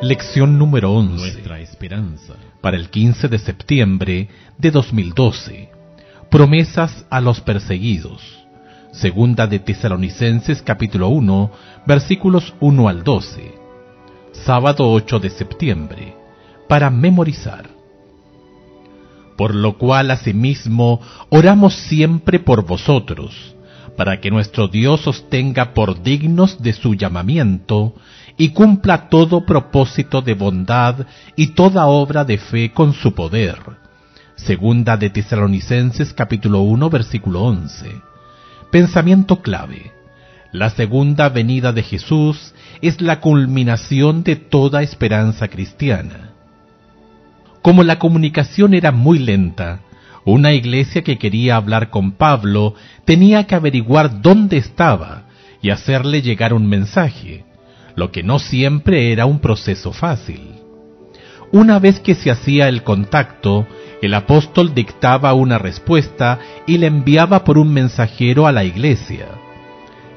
Lección número 11. Nuestra esperanza. Para el 15 de septiembre de 2012. Promesas a los perseguidos. Segunda de Tesalonicenses capítulo 1, versículos 1 al 12. Sábado 8 de septiembre. Para memorizar. Por lo cual asimismo oramos siempre por vosotros, para que nuestro Dios os tenga por dignos de su llamamiento, y cumpla todo propósito de bondad y toda obra de fe con su poder. Segunda de Tesalonicenses capítulo 1 versículo 11. Pensamiento clave. La segunda venida de Jesús es la culminación de toda esperanza cristiana. Como la comunicación era muy lenta, una iglesia que quería hablar con Pablo tenía que averiguar dónde estaba y hacerle llegar un mensaje, lo que no siempre era un proceso fácil. Una vez que se hacía el contacto, el apóstol dictaba una respuesta y la enviaba por un mensajero a la iglesia.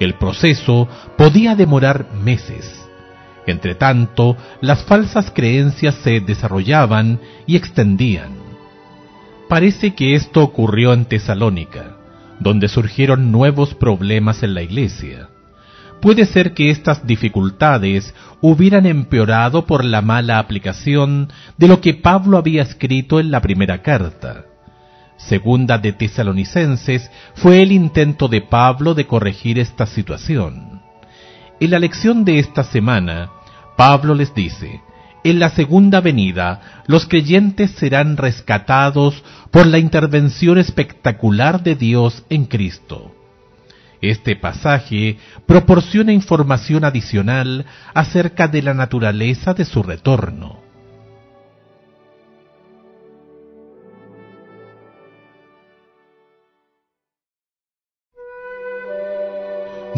El proceso podía demorar meses. Entretanto, las falsas creencias se desarrollaban y extendían. Parece que esto ocurrió en Tesalónica, donde surgieron nuevos problemas en la iglesia. Puede ser que estas dificultades hubieran empeorado por la mala aplicación de lo que Pablo había escrito en la primera carta. Segunda de Tesalonicenses fue el intento de Pablo de corregir esta situación. En la lección de esta semana, Pablo les dice: en la segunda venida, los creyentes serán rescatados por la intervención espectacular de Dios en Cristo. Este pasaje proporciona información adicional acerca de la naturaleza de su retorno.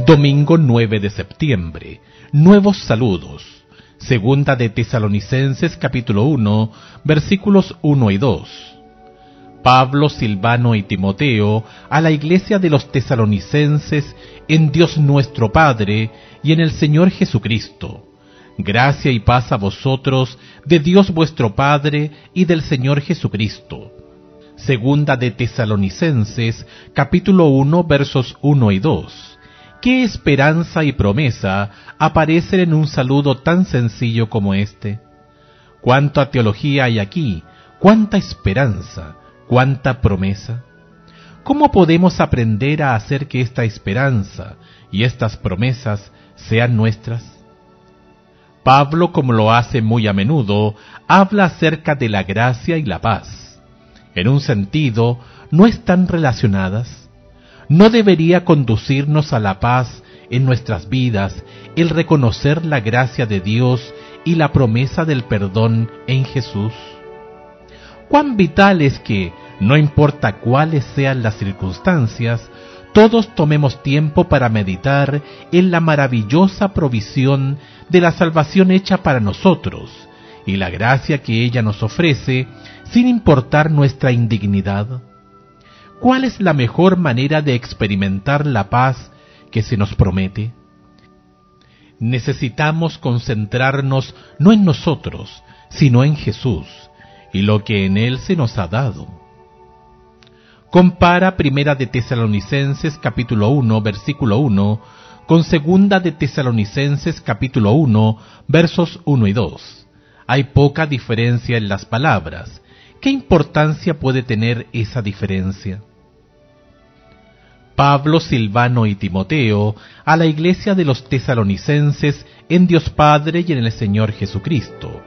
Domingo 9 de septiembre. Nuevos saludos. Segunda de Tesalonicenses capítulo 1, versículos 1 y 2. Pablo, Silvano y Timoteo, a la iglesia de los tesalonicenses, en Dios nuestro Padre y en el Señor Jesucristo. Gracia y paz a vosotros, de Dios vuestro Padre y del Señor Jesucristo. Segunda de Tesalonicenses, capítulo 1, versos 1 y 2. ¿Qué esperanza y promesa aparecen en un saludo tan sencillo como este? ¿Cuánta teología hay aquí? ¿Cuánta esperanza? ¿Cuánta promesa? ¿Cómo podemos aprender a hacer que esta esperanza y estas promesas sean nuestras? Pablo, como lo hace muy a menudo, habla acerca de la gracia y la paz. En un sentido, ¿no están relacionadas? ¿No debería conducirnos a la paz en nuestras vidas el reconocer la gracia de Dios y la promesa del perdón en Jesús? Cuán vital es que, no importa cuáles sean las circunstancias, todos tomemos tiempo para meditar en la maravillosa provisión de la salvación hecha para nosotros y la gracia que ella nos ofrece sin importar nuestra indignidad. ¿Cuál es la mejor manera de experimentar la paz que se nos promete? Necesitamos concentrarnos no en nosotros, sino en Jesús y lo que en Él se nos ha dado. Compara Primera de Tesalonicenses capítulo 1, versículo 1, con Segunda de Tesalonicenses capítulo 1, versos 1 y 2. Hay poca diferencia en las palabras. ¿Qué importancia puede tener esa diferencia? Pablo, Silvano y Timoteo, a la iglesia de los tesalonicenses, en Dios Padre y en el Señor Jesucristo.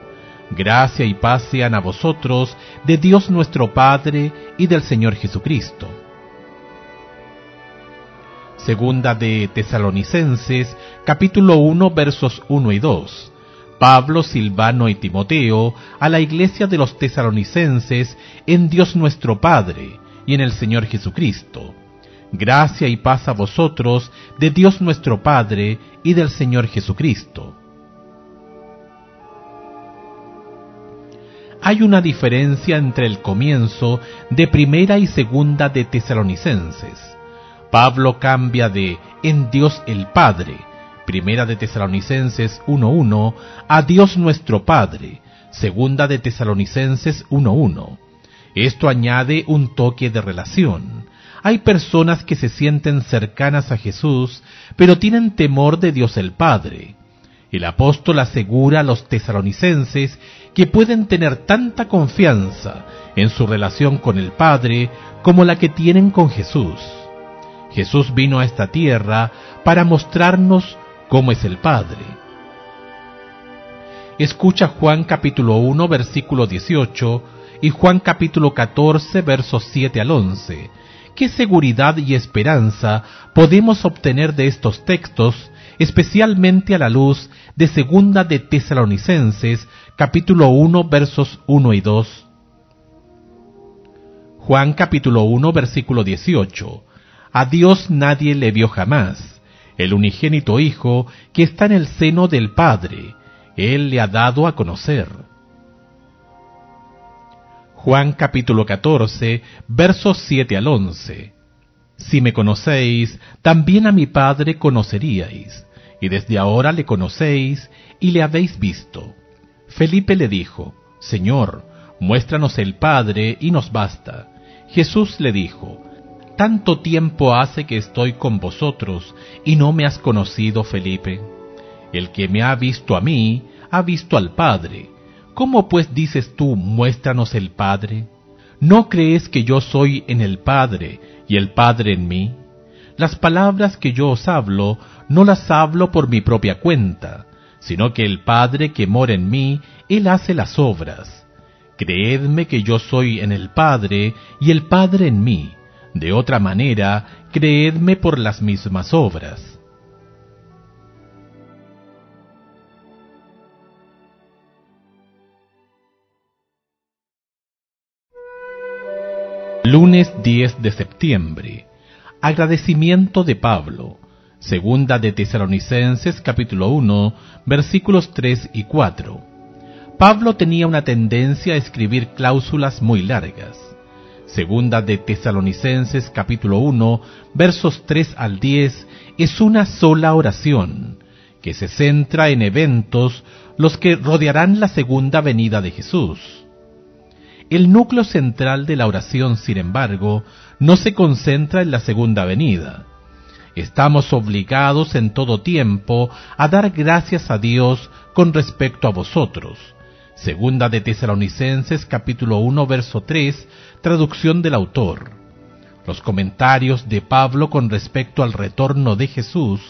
Gracia y paz sean a vosotros, de Dios nuestro Padre y del Señor Jesucristo. Segunda de Tesalonicenses, capítulo 1, versos 1 y 2. Pablo, Silvano y Timoteo, a la iglesia de los tesalonicenses, en Dios nuestro Padre y en el Señor Jesucristo. Gracia y paz a vosotros, de Dios nuestro Padre y del Señor Jesucristo. Hay una diferencia entre el comienzo de Primera y Segunda de Tesalonicenses. Pablo cambia de en Dios el Padre, Primera de Tesalonicenses 1:1, a Dios nuestro Padre. Segunda de Tesalonicenses 1:1. Esto añade un toque de relación. Hay personas que se sienten cercanas a Jesús, pero tienen temor de Dios el Padre. El apóstol asegura a los tesalonicenses que pueden tener tanta confianza en su relación con el Padre como la que tienen con Jesús. Jesús vino a esta tierra para mostrarnos cómo es el Padre. Escucha Juan capítulo 1, versículo 18 y Juan capítulo 14, versos 7 al 11. ¿Qué seguridad y esperanza podemos obtener de estos textos, especialmente a la luz de Segunda de Tesalonicenses, capítulo 1, versos 1 y 2? Juan capítulo 1, versículo 18. A Dios nadie le vio jamás. El unigénito Hijo que está en el seno del Padre, Él le ha dado a conocer. Juan capítulo 14, versos 7 al 11. Si me conocéis, también a mi Padre conoceríais, y desde ahora le conocéis y le habéis visto. Felipe le dijo, Señor, muéstranos el Padre y nos basta. Jesús le dijo, ¿tanto tiempo hace que estoy con vosotros y no me has conocido, Felipe? El que me ha visto a mí, ha visto al Padre. ¿Cómo pues dices tú, muéstranos el Padre? ¿No crees que yo soy en el Padre y el Padre en mí? Las palabras que yo os hablo, no las hablo por mi propia cuenta, sino que el Padre que mora en mí, Él hace las obras. Creedme que yo soy en el Padre y el Padre en mí. De otra manera, creedme por las mismas obras. Lunes 10 de septiembre. Agradecimiento de Pablo. Segunda de Tesalonicenses capítulo 1, versículos 3 y 4. Pablo tenía una tendencia a escribir cláusulas muy largas. Segunda de Tesalonicenses capítulo 1, versos 3 al 10, es una sola oración, que se centra en eventos los que rodearán la segunda venida de Jesús. El núcleo central de la oración, sin embargo, no se concentra en la segunda venida. Estamos obligados en todo tiempo a dar gracias a Dios con respecto a vosotros. Segunda de Tesalonicenses capítulo 1, verso 3, traducción del autor. Los comentarios de Pablo con respecto al retorno de Jesús,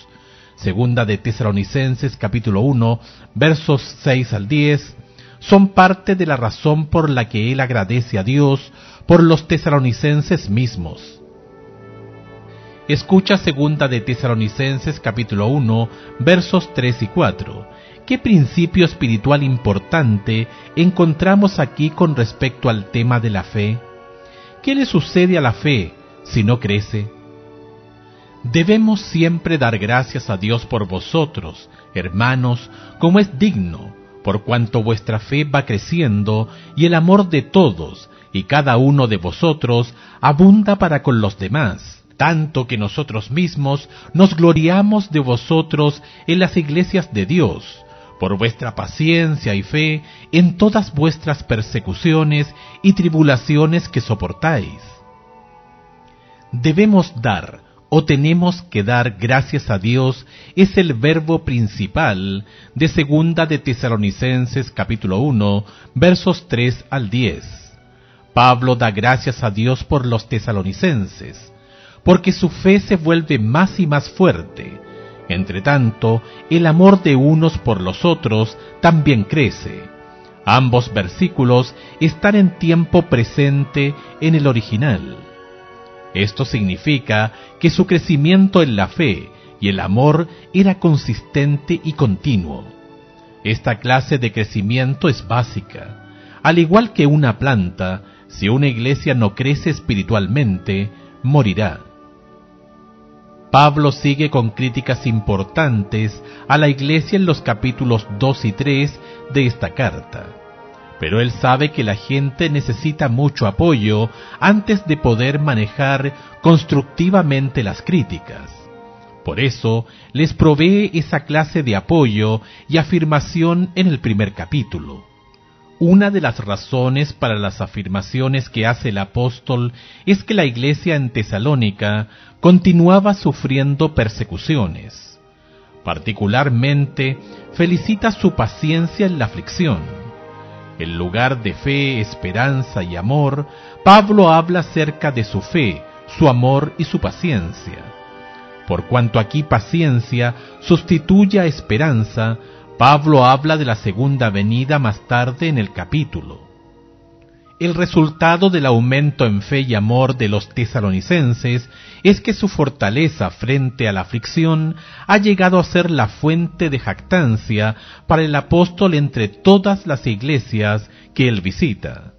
Segunda de Tesalonicenses capítulo 1, versos 6 al 10, son parte de la razón por la que él agradece a Dios por los tesalonicenses mismos. Escucha Segunda de Tesalonicenses capítulo 1, versos 3 y 4. ¿Qué principio espiritual importante encontramos aquí con respecto al tema de la fe? ¿Qué le sucede a la fe si no crece? Debemos siempre dar gracias a Dios por vosotros, hermanos, como es digno, por cuanto vuestra fe va creciendo y el amor de todos y cada uno de vosotros abunda para con los demás, tanto que nosotros mismos nos gloriamos de vosotros en las iglesias de Dios, por vuestra paciencia y fe en todas vuestras persecuciones y tribulaciones que soportáis. Debemos dar, o tenemos que dar gracias a Dios, es el verbo principal de Segunda de Tesalonicenses capítulo 1, versos 3 al 10. Pablo da gracias a Dios por los tesalonicenses, porque su fe se vuelve más y más fuerte. Entre tanto, el amor de unos por los otros también crece. Ambos versículos están en tiempo presente en el original. Esto significa que su crecimiento en la fe y el amor era consistente y continuo. Esta clase de crecimiento es básica. Al igual que una planta, si una iglesia no crece espiritualmente, morirá. Pablo sigue con críticas importantes a la iglesia en los capítulos 2 y 3 de esta carta. Pero él sabe que la gente necesita mucho apoyo antes de poder manejar constructivamente las críticas. Por eso les provee esa clase de apoyo y afirmación en el primer capítulo. Una de las razones para las afirmaciones que hace el apóstol es que la iglesia en Tesalónica continuaba sufriendo persecuciones. Particularmente, felicita su paciencia en la aflicción. En lugar de fe, esperanza y amor, Pablo habla acerca de su fe, su amor y su paciencia. Por cuanto aquí paciencia sustituye a esperanza, Pablo habla de la segunda venida más tarde en el capítulo. El resultado del aumento en fe y amor de los tesalonicenses es que su fortaleza frente a la aflicción ha llegado a ser la fuente de jactancia para el apóstol entre todas las iglesias que él visita.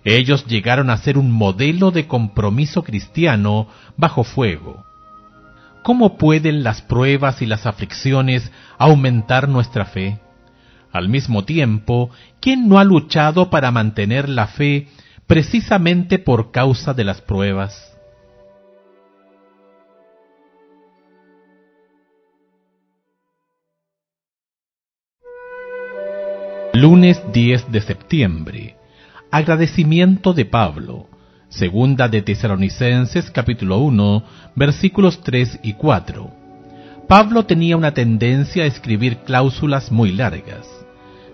Ellos llegaron a ser un modelo de compromiso cristiano bajo fuego. ¿Cómo pueden las pruebas y las aflicciones aumentar nuestra fe? Al mismo tiempo, ¿quién no ha luchado para mantener la fe precisamente por causa de las pruebas? Lunes 10 de septiembre. Agradecimiento de Pablo. Segunda de Tesalonicenses capítulo 1, versículos 3 y 4. Pablo tenía una tendencia a escribir cláusulas muy largas.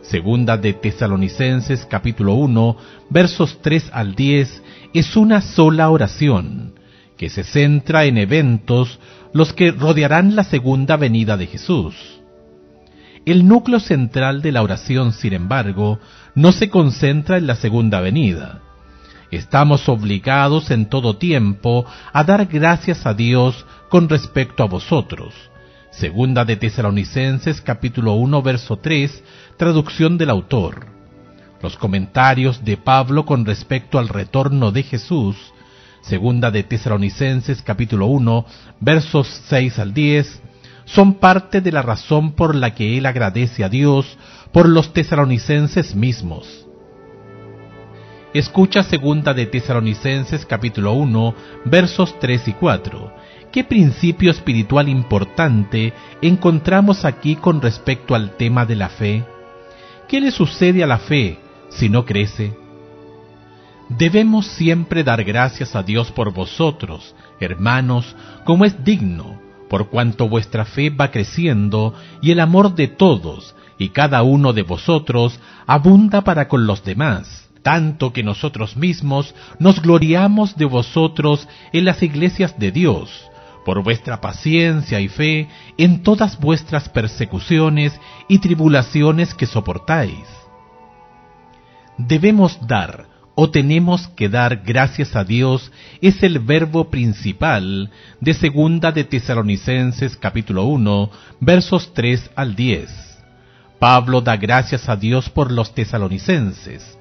Segunda de Tesalonicenses capítulo 1, versos 3 al 10, es una sola oración, que se centra en eventos los que rodearán la segunda venida de Jesús. El núcleo central de la oración, sin embargo, no se concentra en la segunda venida. Estamos obligados en todo tiempo a dar gracias a Dios con respecto a vosotros. Segunda de Tesalonicenses capítulo 1 verso 3, traducción del autor. Los comentarios de Pablo con respecto al retorno de Jesús. Segunda de Tesalonicenses capítulo 1 versos 6 al 10, son parte de la razón por la que él agradece a Dios por los tesalonicenses mismos. Escucha segunda de Tesalonicenses capítulo 1, versos 3 y 4. ¿Qué principio espiritual importante encontramos aquí con respecto al tema de la fe? ¿Qué le sucede a la fe si no crece? Debemos siempre dar gracias a Dios por vosotros, hermanos, como es digno, por cuanto vuestra fe va creciendo y el amor de todos y cada uno de vosotros abunda para con los demás, tanto que nosotros mismos nos gloriamos de vosotros en las iglesias de Dios, por vuestra paciencia y fe en todas vuestras persecuciones y tribulaciones que soportáis. Debemos dar, o tenemos que dar gracias a Dios, es el verbo principal de segunda de Tesalonicenses capítulo 1, versos 3 al 10. Pablo da gracias a Dios por los tesalonicenses,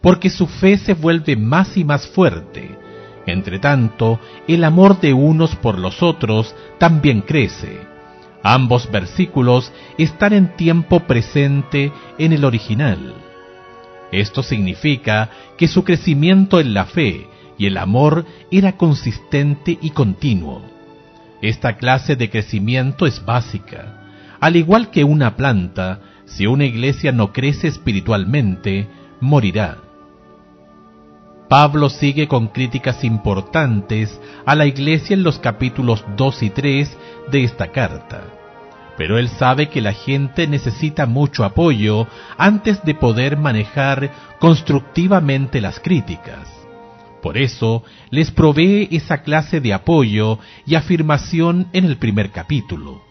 porque su fe se vuelve más y más fuerte. Entre tanto, el amor de unos por los otros también crece. Ambos versículos están en tiempo presente en el original. Esto significa que su crecimiento en la fe y el amor era consistente y continuo. Esta clase de crecimiento es básica. Al igual que una planta, si una iglesia no crece espiritualmente, morirá. Pablo sigue con críticas importantes a la iglesia en los capítulos 2 y 3 de esta carta. Pero él sabe que la gente necesita mucho apoyo antes de poder manejar constructivamente las críticas. Por eso, les provee esa clase de apoyo y afirmación en el primer capítulo.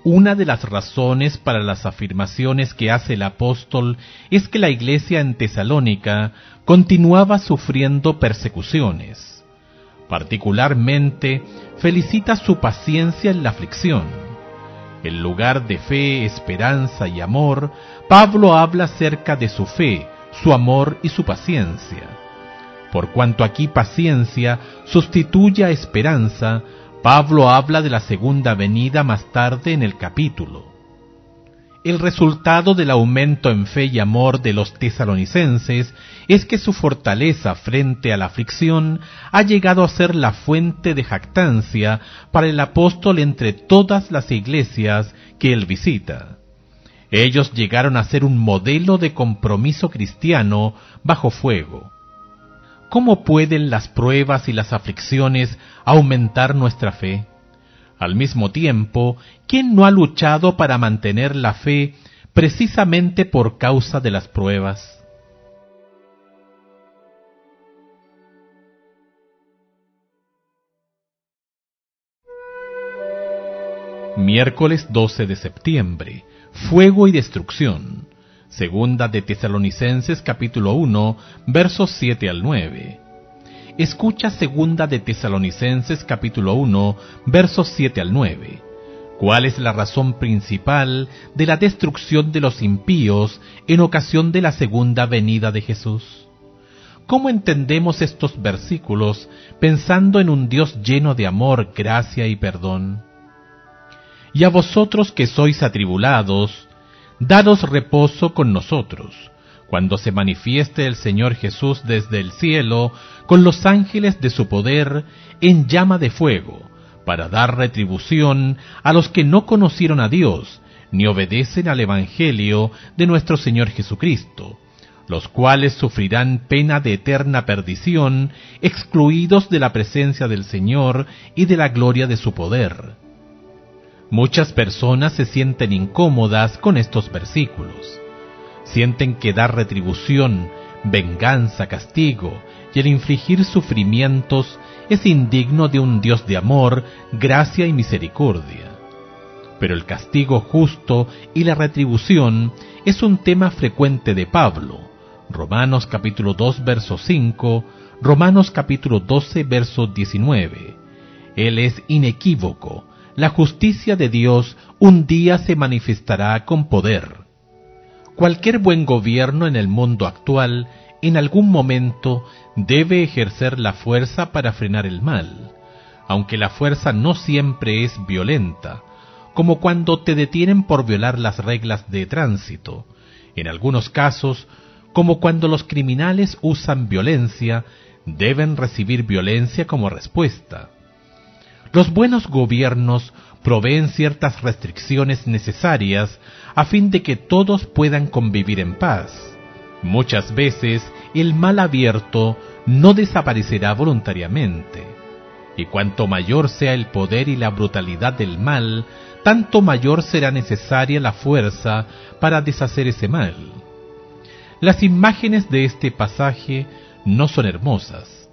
Una de las razones para las afirmaciones que hace el apóstol es que la iglesia en Tesalónica continuaba sufriendo persecuciones. Particularmente, felicita su paciencia en la aflicción. En lugar de fe, esperanza y amor, Pablo habla acerca de su fe, su amor y su paciencia. Por cuanto aquí paciencia sustituye a esperanza, Pablo habla de la segunda venida más tarde en el capítulo. El resultado del aumento en fe y amor de los tesalonicenses es que su fortaleza frente a la aflicción ha llegado a ser la fuente de jactancia para el apóstol entre todas las iglesias que él visita. Ellos llegaron a ser un modelo de compromiso cristiano bajo fuego. ¿Cómo pueden las pruebas y las aflicciones aumentar nuestra fe? Al mismo tiempo, ¿quién no ha luchado para mantener la fe precisamente por causa de las pruebas? Miércoles 12 de septiembre. Fuego y destrucción. Segunda de Tesalonicenses capítulo 1, versos 7 al 9. Escucha Segunda de Tesalonicenses capítulo 1, versos 7 al 9. ¿Cuál es la razón principal de la destrucción de los impíos en ocasión de la segunda venida de Jesús? ¿Cómo entendemos estos versículos pensando en un Dios lleno de amor, gracia y perdón? Y a vosotros que sois atribulados, dados reposo con nosotros, cuando se manifieste el Señor Jesús desde el cielo, con los ángeles de su poder, en llama de fuego, para dar retribución a los que no conocieron a Dios, ni obedecen al Evangelio de nuestro Señor Jesucristo, los cuales sufrirán pena de eterna perdición, excluidos de la presencia del Señor y de la gloria de su poder. Muchas personas se sienten incómodas con estos versículos. Sienten que dar retribución, venganza, castigo y el infligir sufrimientos es indigno de un Dios de amor, gracia y misericordia. Pero el castigo justo y la retribución es un tema frecuente de Pablo. Romanos capítulo 2 verso 5, Romanos capítulo 12 verso 19. Él es inequívoco. La justicia de Dios un día se manifestará con poder. Cualquier buen gobierno en el mundo actual, en algún momento, debe ejercer la fuerza para frenar el mal, aunque la fuerza no siempre es violenta, como cuando te detienen por violar las reglas de tránsito. En algunos casos, como cuando los criminales usan violencia, deben recibir violencia como respuesta. Los buenos gobiernos proveen ciertas restricciones necesarias a fin de que todos puedan convivir en paz. Muchas veces el mal abierto no desaparecerá voluntariamente, y cuanto mayor sea el poder y la brutalidad del mal, tanto mayor será necesaria la fuerza para deshacer ese mal. Las imágenes de este pasaje no son hermosas,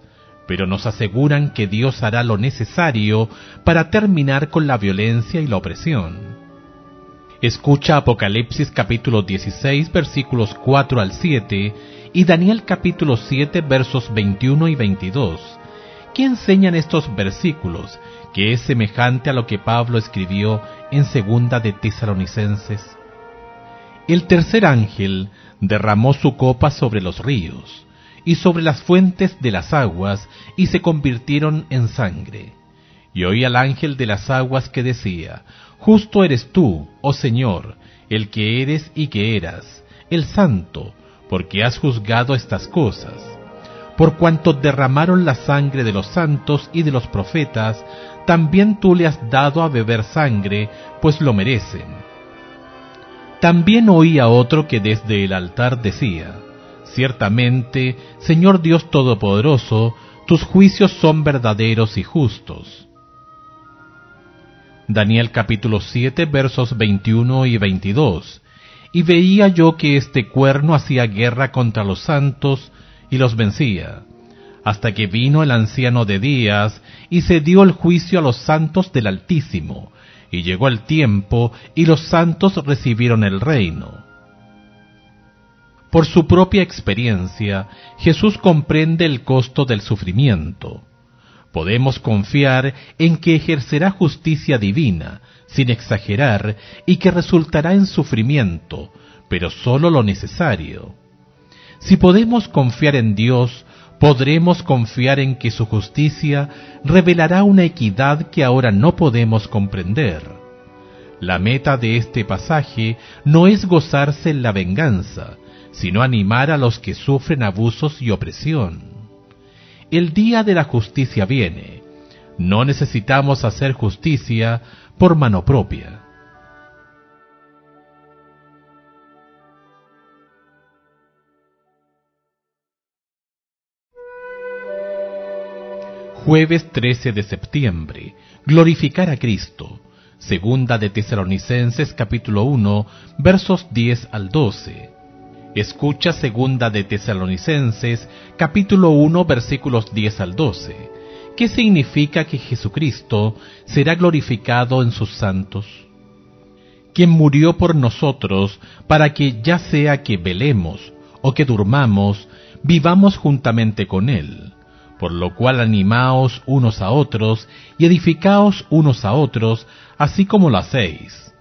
pero nos aseguran que Dios hará lo necesario para terminar con la violencia y la opresión. Escucha Apocalipsis capítulo 16 versículos 4 al 7 y Daniel capítulo 7 versos 21 y 22. ¿Qué enseñan estos versículos que es semejante a lo que Pablo escribió en Segunda de Tesalonicenses? El tercer ángel derramó su copa sobre los ríos y sobre las fuentes de las aguas, y se convirtieron en sangre. Y oí al ángel de las aguas que decía: Justo eres tú, oh Señor, el que eres y que eras, el Santo, porque has juzgado estas cosas. Por cuanto derramaron la sangre de los santos y de los profetas, también tú le has dado a beber sangre, pues lo merecen. También oí a otro que desde el altar decía: Ciertamente, Señor Dios Todopoderoso, tus juicios son verdaderos y justos. Daniel capítulo 7 versos 21 y 22. Y veía yo que este cuerno hacía guerra contra los santos y los vencía, hasta que vino el anciano de días y se dio el juicio a los santos del Altísimo, y llegó el tiempo y los santos recibieron el reino. Por su propia experiencia, Jesús comprende el costo del sufrimiento. Podemos confiar en que ejercerá justicia divina, sin exagerar, y que resultará en sufrimiento, pero solo lo necesario. Si podemos confiar en Dios, podremos confiar en que su justicia revelará una equidad que ahora no podemos comprender. La meta de este pasaje no es gozarse en la venganza, sino animar a los que sufren abusos y opresión. El día de la justicia viene. No necesitamos hacer justicia por mano propia. Jueves 13 de septiembre. Glorificar a Cristo. Segunda de Tesalonicenses capítulo 1, versos 10 al 12. Escucha Segunda de Tesalonicenses capítulo 1, versículos 10 al 12. ¿Qué significa que Jesucristo será glorificado en sus santos? Quien murió por nosotros para que ya sea que velemos o que durmamos, vivamos juntamente con Él. Por lo cual animaos unos a otros y edificaos unos a otros, así como lo hacéis.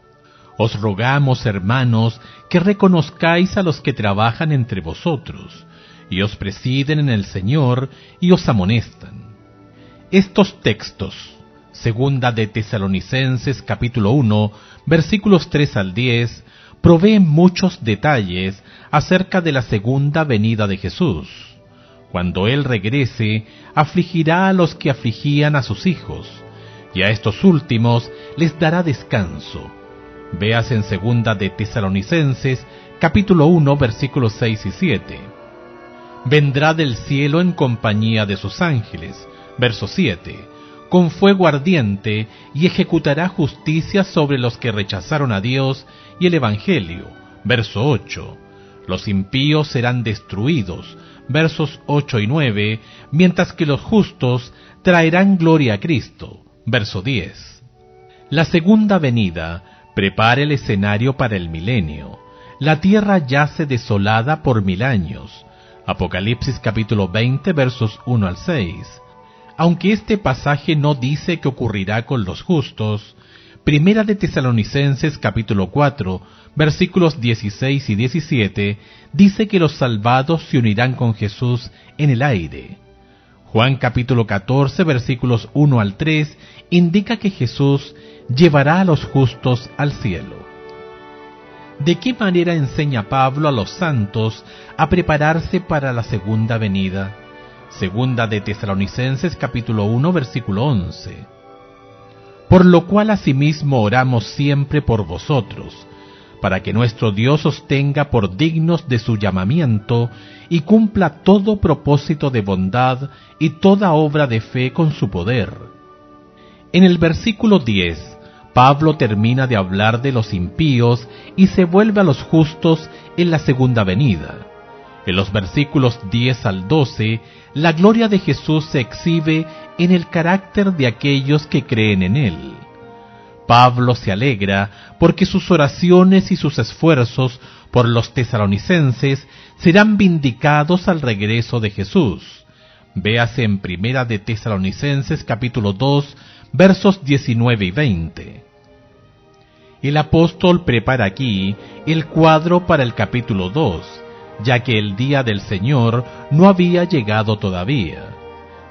Os rogamos, hermanos, que reconozcáis a los que trabajan entre vosotros, y os presiden en el Señor y os amonestan. Estos textos, Segunda de Tesalonicenses capítulo 1, versículos 3 al 10, proveen muchos detalles acerca de la segunda venida de Jesús. Cuando Él regrese, afligirá a los que afligían a sus hijos, y a estos últimos les dará descanso. Véase en Segunda de Tesalonicenses, capítulo 1, versículos 6 y 7. Vendrá del cielo en compañía de sus ángeles, verso 7, con fuego ardiente, y ejecutará justicia sobre los que rechazaron a Dios y el Evangelio, verso 8. Los impíos serán destruidos, versos 8 y 9, mientras que los justos traerán gloria a Cristo, verso 10. La segunda venida prepara el escenario para el milenio. La tierra yace desolada por 1000 años. Apocalipsis capítulo 20, versos 1 al 6. Aunque este pasaje no dice qué ocurrirá con los justos, Primera de Tesalonicenses capítulo 4, versículos 16 y 17, dice que los salvados se unirán con Jesús en el aire. Juan capítulo 14, versículos 1 al 3, indica que Jesús llevará a los justos al cielo. ¿De qué manera enseña Pablo a los santos a prepararse para la segunda venida? Segunda de Tesalonicenses capítulo 1, versículo 11. Por lo cual asimismo oramos siempre por vosotros, para que nuestro Dios os tenga por dignos de su llamamiento y cumpla todo propósito de bondad y toda obra de fe con su poder. En el versículo 10, Pablo termina de hablar de los impíos y se vuelve a los justos en la segunda venida. En los versículos 10 al 12, la gloria de Jesús se exhibe en el carácter de aquellos que creen en Él. Pablo se alegra porque sus oraciones y sus esfuerzos por los tesalonicenses serán vindicados al regreso de Jesús. Véase en Primera de Tesalonicenses capítulo 2, versos 19 y 20. El apóstol prepara aquí el cuadro para el capítulo 2, ya que el día del Señor no había llegado todavía.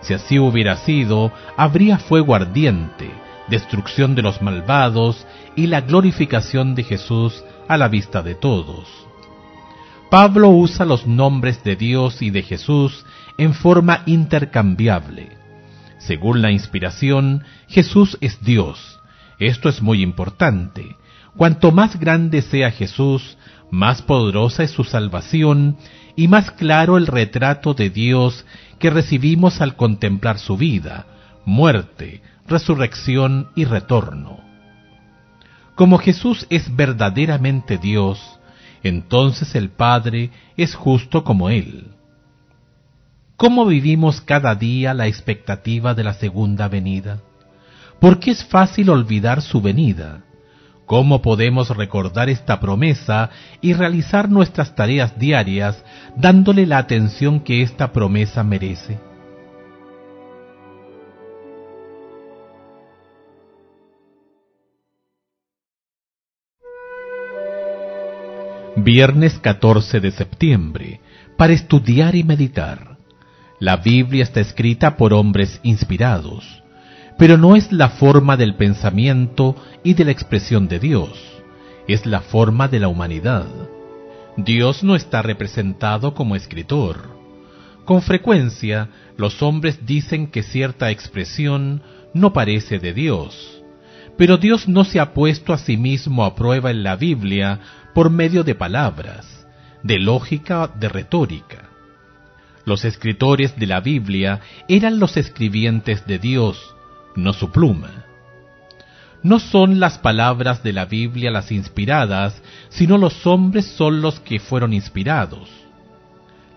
Si así hubiera sido, habría fuego ardiente, destrucción de los malvados y la glorificación de Jesús a la vista de todos. Pablo usa los nombres de Dios y de Jesús en forma intercambiable. Según la inspiración, Jesús es Dios. Esto es muy importante. Cuanto más grande sea Jesús, más poderosa es su salvación y más claro el retrato de Dios que recibimos al contemplar su vida, muerte, resurrección y retorno. Como Jesús es verdaderamente Dios, entonces el Padre es justo como Él. ¿Cómo vivimos cada día la expectativa de la segunda venida? ¿Por qué es fácil olvidar su venida? ¿Cómo podemos recordar esta promesa y realizar nuestras tareas diarias dándole la atención que esta promesa merece? Viernes 14 de septiembre, para estudiar y meditar. La Biblia está escrita por hombres inspirados. pero no es la forma del pensamiento y de la expresión de Dios, es la forma de la humanidad. Dios no está representado como escritor. Con frecuencia, los hombres dicen que cierta expresión no parece de Dios, pero Dios no se ha puesto a sí mismo a prueba en la Biblia por medio de palabras, de lógica, de retórica. Los escritores de la Biblia eran los escribientes de Dios, no su pluma. No son las palabras de la Biblia las inspiradas, sino los hombres son los que fueron inspirados.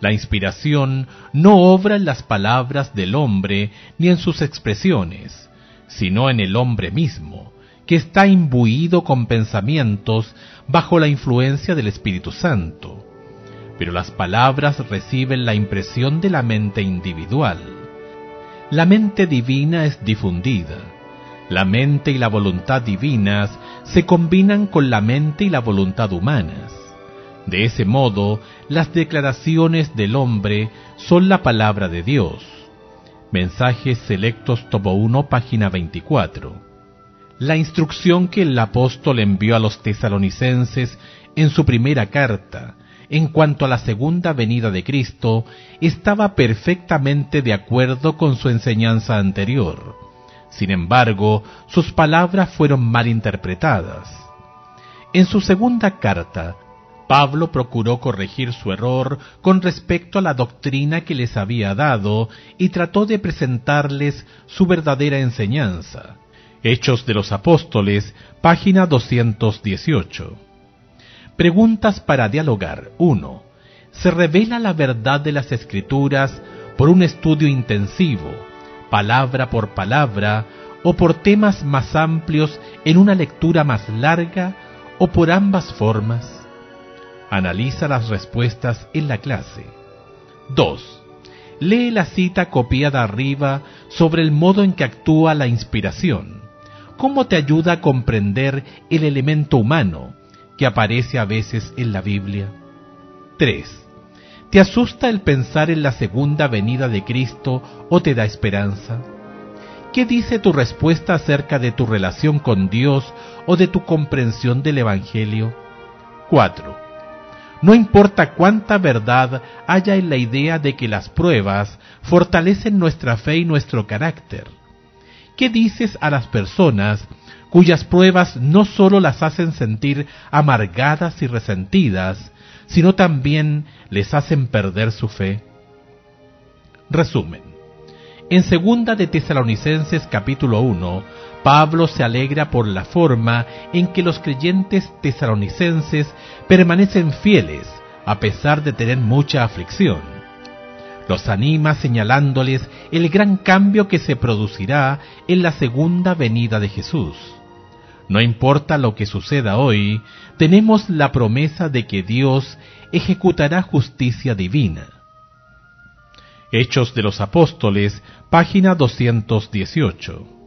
La inspiración no obra en las palabras del hombre ni en sus expresiones, sino en el hombre mismo, que está imbuido con pensamientos bajo la influencia del Espíritu Santo. Pero las palabras reciben la impresión de la mente individual. La mente divina es difundida. La mente y la voluntad divinas se combinan con la mente y la voluntad humanas. De ese modo, las declaraciones del hombre son la palabra de Dios. Mensajes Selectos, tomo 1, página 24. La instrucción que el apóstol envió a los tesalonicenses en su primera carta, en cuanto a la segunda venida de Cristo, estaba perfectamente de acuerdo con su enseñanza anterior. Sin embargo, sus palabras fueron mal interpretadas. En su segunda carta, Pablo procuró corregir su error con respecto a la doctrina que les había dado y trató de presentarles su verdadera enseñanza. Hechos de los Apóstoles, página 218. Preguntas para dialogar. 1. ¿Se revela la verdad de las Escrituras por un estudio intensivo, palabra por palabra, o por temas más amplios en una lectura más larga, o por ambas formas? Analiza las respuestas en la clase. 2. Lee la cita copiada arriba sobre el modo en que actúa la inspiración. ¿Cómo te ayuda a comprender el elemento humano que aparece a veces en la Biblia? 3. ¿Te asusta el pensar en la segunda venida de Cristo o te da esperanza? ¿Qué dice tu respuesta acerca de tu relación con Dios o de tu comprensión del Evangelio? 4. No importa cuánta verdad haya en la idea de que las pruebas fortalecen nuestra fe y nuestro carácter. ¿Qué dices a las personas cuyas pruebas no solo las hacen sentir amargadas y resentidas, sino también les hacen perder su fe? Resumen. En 2 de Tesalonicenses capítulo 1, Pablo se alegra por la forma en que los creyentes tesalonicenses permanecen fieles a pesar de tener mucha aflicción. Los anima señalándoles el gran cambio que se producirá en la segunda venida de Jesús. No importa lo que suceda hoy, tenemos la promesa de que Dios ejecutará justicia divina. Hechos de los Apóstoles, página 218.